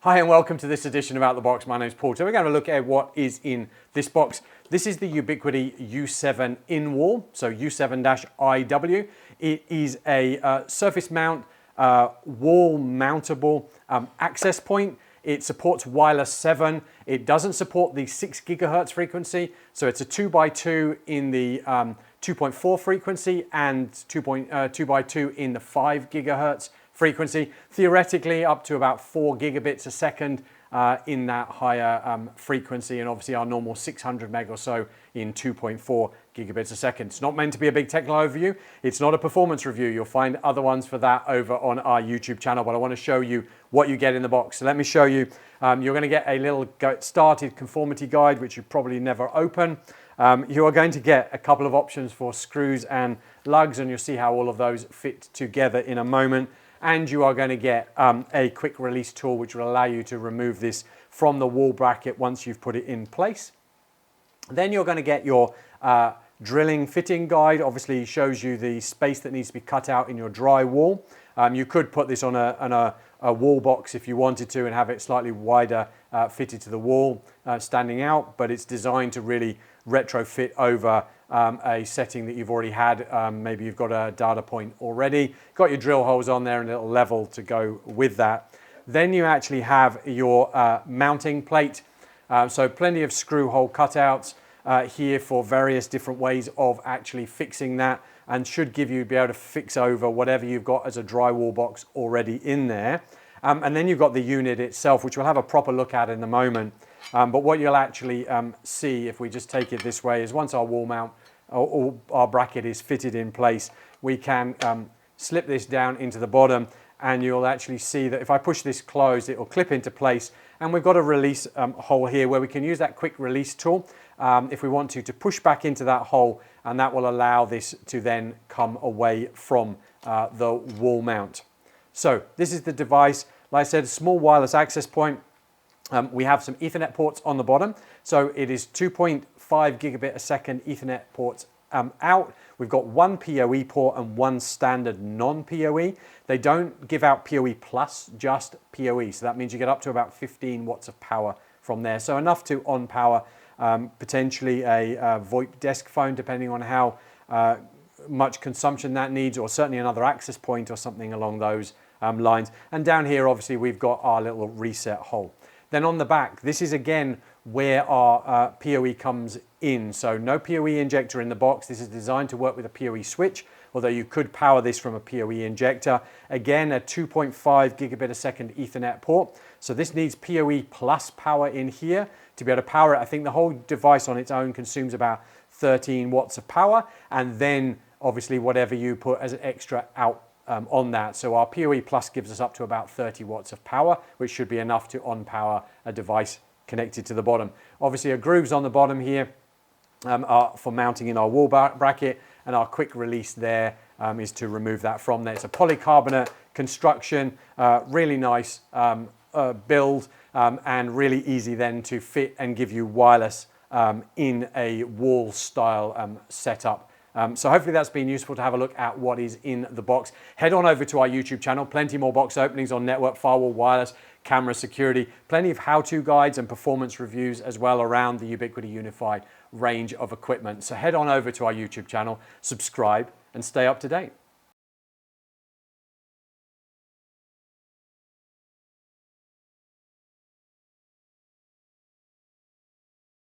Hi and welcome to this edition of Out the Box. My name is Paul. Today we're going to look at what is in this box. This is the Ubiquiti U7 in-wall, so U7-IW. It is a surface mount, wall mountable access point. It supports wireless 7. It doesn't support the 6 gigahertz frequency, so it's a 2x2 in the 2.4 frequency and 2x2 in the 5 gigahertz frequency. Theoretically, up to about 4 gigabits a second in that higher frequency, and obviously our normal 600 meg or so in 2.4 gigabits a second. It's not meant to be a big technical overview. It's not a performance review. You'll find other ones for that over on our YouTube channel, but I want to show you what you get in the box. So let me show you. You're going to get a little get started conformity guide, which you probably never open. You are going to get a couple of options for screws and lugs, and you'll see how all of those fit together in a moment. And you are going to get a quick release tool which will allow you to remove this from the wall bracket once you've put it in place. Then you're going to get your drilling fitting guide. Obviously shows you the space that needs to be cut out in your dry wall. You could put this on a wall box if you wanted to and have it slightly wider fitted to the wall standing out, but it's designed to really retrofit over a setting that you've already had. Maybe you've got a data point already, got your drill holes on there and a little level to go with that. Then you actually have your mounting plate. So plenty of screw hole cutouts here for various different ways of actually fixing that, and should give you be able to fix over whatever you've got as a drywall box already in there. And then you've got the unit itself, which we'll have a proper look at in a moment. But what you'll actually see if we just take it this way is once our wall mount or our bracket is fitted in place, we can slip this down into the bottom, and you'll actually see that if I push this closed, it will clip into place. And we've got a release hole here where we can use that quick release tool if we want to push back into that hole, and that will allow this to then come away from the wall mount. So this is the device. Like I said, a small wireless access point. We have some Ethernet ports on the bottom. So it is 2.5 gigabit a second Ethernet ports out. We've got one PoE port and one standard non-PoE. They don't give out PoE plus, just PoE. So that means you get up to about 15 watts of power from there. So enough to on power, potentially a VoIP desk phone, depending on how much consumption that needs, or certainly another access point or something along those lines. And down here, obviously, we've got our little reset hole. Then on the back, this is again where our PoE comes in. So no PoE injector in the box. This is designed to work with a PoE switch, although you could power this from a PoE injector. Again, a 2.5 gigabit a second Ethernet port. So this needs PoE plus power in here to be able to power it. I think the whole device on its own consumes about 13 watts of power, and then obviously whatever you put as an extra out on that. So our PoE Plus gives us up to about 30 watts of power, which should be enough to on-power a device connected to the bottom. Obviously, our grooves on the bottom here are for mounting in our wall bracket, and our quick release there is to remove that from there. It's a polycarbonate construction, really nice build, and really easy then to fit and give you wireless in a wall style setup. So hopefully that's been useful to have a look at what is in the box. Head on over to our YouTube channel. Plenty more box openings on network, firewall, wireless, camera security. Plenty of how-to guides and performance reviews as well around the Ubiquiti Unified range of equipment. So head on over to our YouTube channel, subscribe, and stay up to date.